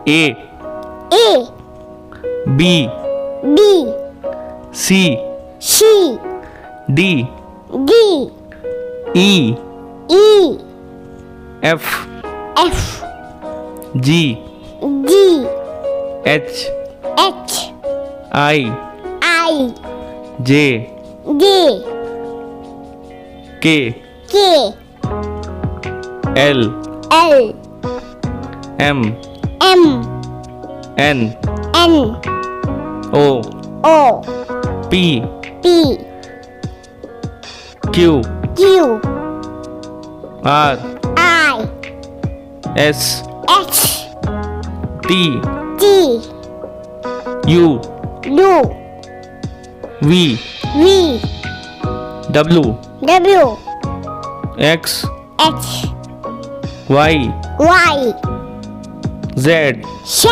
A A B B C C D D E E F F G G H H I I J J K K L L M M N N O O P P Q Q R I S H T T U U V V W W X H Y Y Z Z